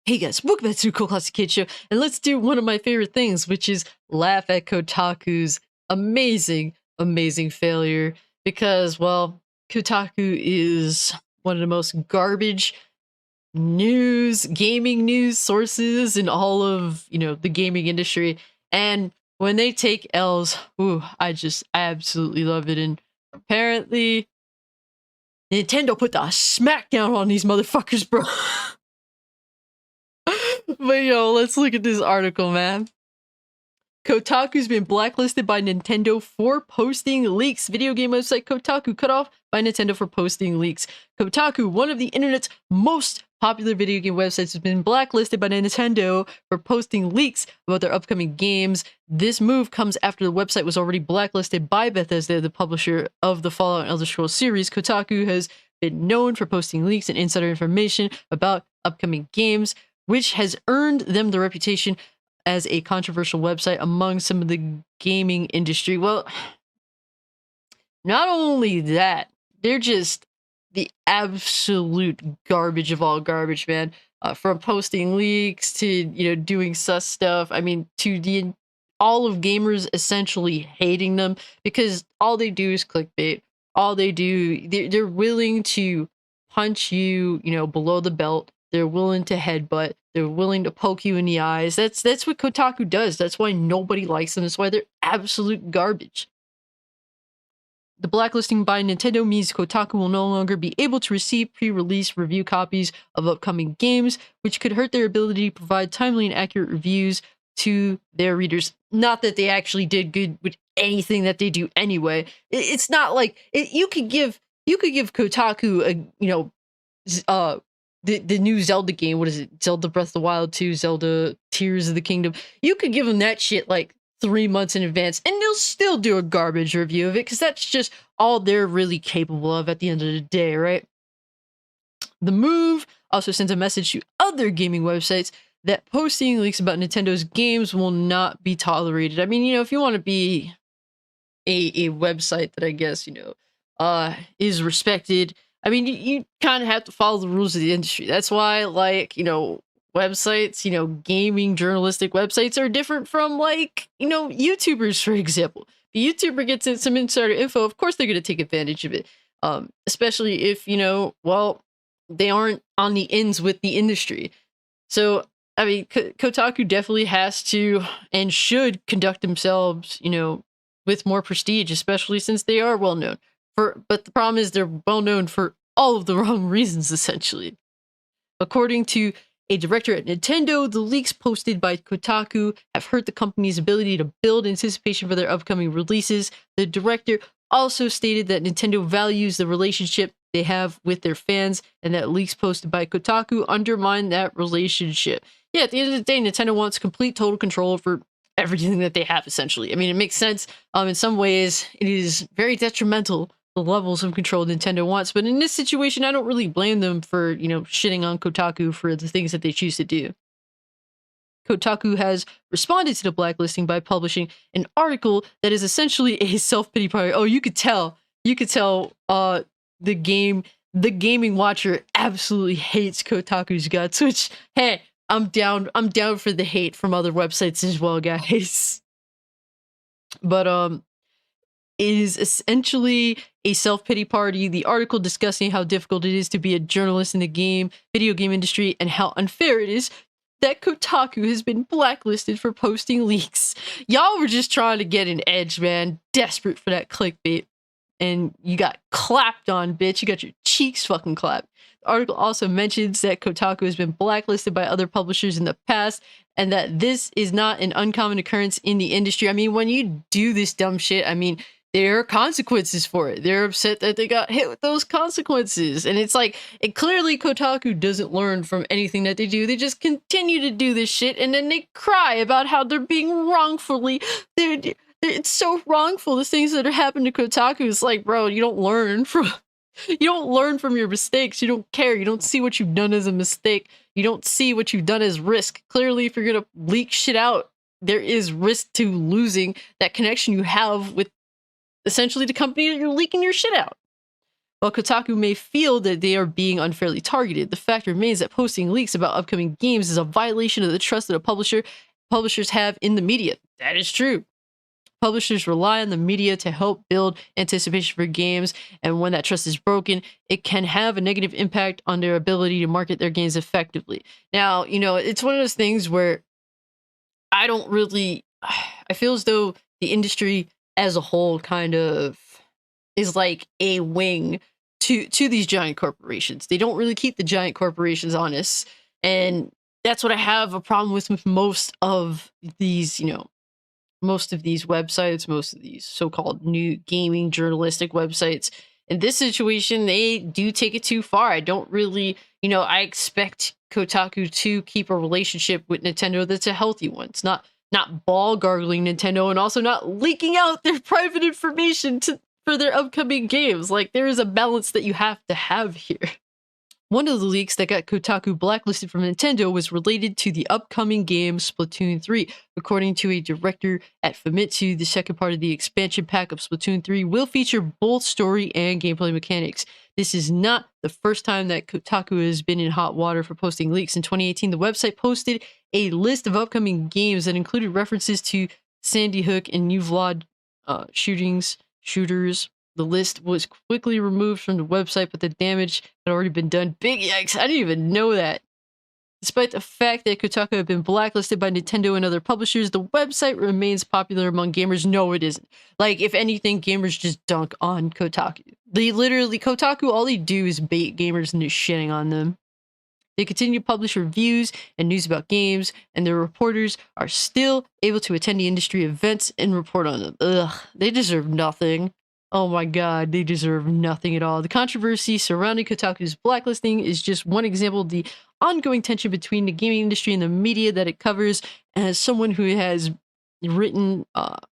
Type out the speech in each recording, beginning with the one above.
Hey guys, welcome back to the Cool Classic Kid Show, and let's do one of my favorite things, which is laugh at Kotaku's amazing failure. Because, well, Kotaku is one of the most garbage gaming news sources in all of, the gaming industry. And when they take L's, I absolutely love it. And apparently, Nintendo put the smackdown on these motherfuckers, bro. But let's look at this article, man. Kotaku's been blacklisted by Nintendo for posting leaks. Video game website Kotaku cut off by Nintendo for posting leaks. Kotaku, one of the internet's most popular video game websites, has been blacklisted by Nintendo for posting leaks about their upcoming games. This move comes after the website was already blacklisted by Bethesda, the publisher of the Fallout and Elder Scrolls series. Kotaku has been known for posting leaks and insider information about upcoming games, which has earned them the reputation as a controversial website among some of the gaming industry. Well, not only that, they're just the absolute garbage of all garbage, man. From posting leaks to, doing sus stuff. I mean, to all of gamers essentially hating them because all they do is clickbait. All they do, they're willing to punch you, below the belt. They're willing to headbutt. They're willing to poke you in the eyes. That's what Kotaku does. That's why nobody likes them. That's why they're absolute garbage. The blacklisting by Nintendo means Kotaku will no longer be able to receive pre-release review copies of upcoming games, which could hurt their ability to provide timely and accurate reviews to their readers. Not that they actually did good with anything that they do anyway. It's not like you could give Kotaku the new Zelda game. What is it? Zelda Breath of the Wild 2, Zelda Tears of the Kingdom. You could give them that shit like 3 months in advance and they'll still do a garbage review of it because that's just all they're really capable of at the end of the day, right? The move also sends a message to other gaming websites that posting leaks about Nintendo's games will not be tolerated. I mean, if you want to be a website that I guess, is respected, I mean, you kind of have to follow the rules of the industry. That's why, websites, gaming journalistic websites are different from, YouTubers, for example. If a YouTuber gets some insider info, of course they're going to take advantage of it. Especially if, they aren't on the ends with the industry. So, I mean, Kotaku definitely has to and should conduct themselves, with more prestige, especially since they are well known. But the problem is they're well known for all of the wrong reasons, essentially. According to a director at Nintendo, the leaks posted by Kotaku have hurt the company's ability to build anticipation for their upcoming releases. The director also stated that Nintendo values the relationship they have with their fans and that leaks posted by Kotaku undermine that relationship. Yeah, at the end of the day, Nintendo wants complete total control over everything that they have, essentially. I mean, it makes sense. In some ways, it is very detrimental, the levels of control Nintendo wants, but in this situation, I don't really blame them for, shitting on Kotaku for the things that they choose to do. Kotaku has responded to the blacklisting by publishing an article that is essentially a self-pity party. Oh, you could tell, the gaming watcher absolutely hates Kotaku's guts, which, hey, I'm down for the hate from other websites as well, guys. But, it is essentially a self-pity party. The article discussing how difficult it is to be a journalist in the video game industry and how unfair it is that Kotaku has been blacklisted for posting leaks. Y'all were just trying to get an edge, man. Desperate for that clickbait. And you got clapped on, bitch. You got your cheeks fucking clapped. The article also mentions that Kotaku has been blacklisted by other publishers in the past and that this is not an uncommon occurrence in the industry. I mean, when you do this dumb shit, I mean, there are consequences for it. They're upset that they got hit with those consequences. And it's like, clearly Kotaku doesn't learn from anything that they do. They just continue to do this shit and then they cry about how they're being wrongfully... It's so wrongful, the things that are happening to Kotaku. It's like, bro, you don't learn from your mistakes. You don't care. You don't see what you've done as a mistake. You don't see what you've done as risk. Clearly, if you're gonna leak shit out, there is risk to losing that connection you have with essentially the company that you're leaking your shit out. While Kotaku may feel that they are being unfairly targeted, the fact remains that posting leaks about upcoming games is a violation of the trust that publishers have in the media. That is true. Publishers rely on the media to help build anticipation for games, and when that trust is broken, it can have a negative impact on their ability to market their games effectively. Now, it's one of those things where I don't really I feel as though the industry as a whole kind of is like a wing to these giant corporations. They don't really keep the giant corporations honest, and that's what I have a problem with most of these, most of these websites, most of these so-called new gaming journalistic websites. In this situation, they do take it too far. I don't really, I expect Kotaku to keep a relationship with Nintendo that's a healthy one. It's not ball gargling Nintendo and also not leaking out their private information for their upcoming games. Like, there is a balance that you have to have here. One of the leaks that got Kotaku blacklisted from Nintendo was related to the upcoming game Splatoon 3. According to a director at Famitsu, the second part of the expansion pack of Splatoon 3 will feature both story and gameplay mechanics. This is not the first time that Kotaku has been in hot water for posting leaks. In 2018, the website posted a list of upcoming games that included references to Sandy Hook and New Vlad shooters. The list was quickly removed from the website, but the damage had already been done. Big yikes, I didn't even know that. Despite the fact that Kotaku had been blacklisted by Nintendo and other publishers, the website remains popular among gamers. No, it isn't. Like, if anything, gamers just dunk on Kotaku. Kotaku, all they do is bait gamers into shitting on them. They continue to publish reviews and news about games, and their reporters are still able to attend the industry events and report on them. Ugh, they deserve nothing. Oh my god, they deserve nothing at all. The controversy surrounding Kotaku's blacklisting is just one example of the ongoing tension between the gaming industry and the media that it covers. As someone who has written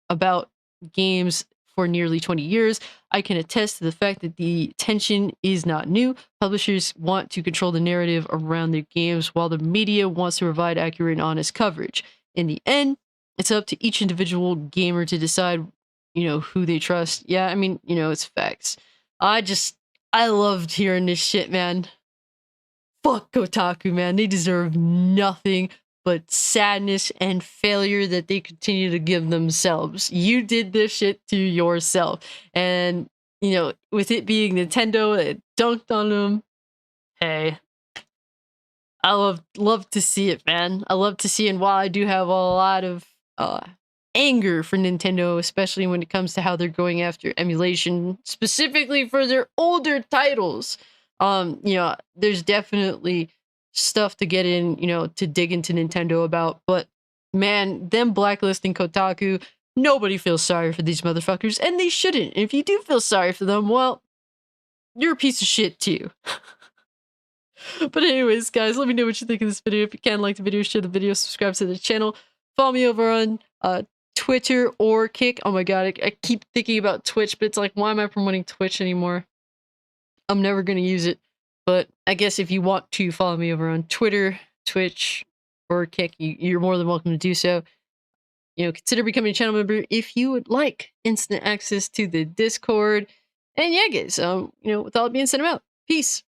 about games for nearly 20 years, I can attest to the fact that the tension is not new. Publishers want to control the narrative around their games, while the media wants to provide accurate and honest coverage. In the end, it's up to each individual gamer to decide who they trust. Yeah, I mean, it's facts. I loved hearing this shit, man. Fuck Kotaku, man. They deserve nothing but sadness and failure that they continue to give themselves. You did this shit to yourself. And, with it being Nintendo, it dunked on them. Hey, I love to see it, man. I love to see it. And while I do have a lot of anger for Nintendo, especially when it comes to how they're going after emulation, specifically for their older titles. There's definitely stuff to get in, to dig into Nintendo about, but man, them blacklisting Kotaku, nobody feels sorry for these motherfuckers, and they shouldn't. And if you do feel sorry for them, well, you're a piece of shit too. But anyways, guys, let me know what you think of this video. If you can, like the video, share the video, subscribe to the channel, follow me over on Twitter or Kick. Oh my god, I keep thinking about Twitch, but it's like, why am I promoting Twitch anymore? I'm never going to use it. But I guess if you want to follow me over on Twitter, Twitch, or Kick, you're more than welcome to do so. Consider becoming a channel member if you would like instant access to the Discord. And yeah, guys, with all that being said, I'm out. Peace.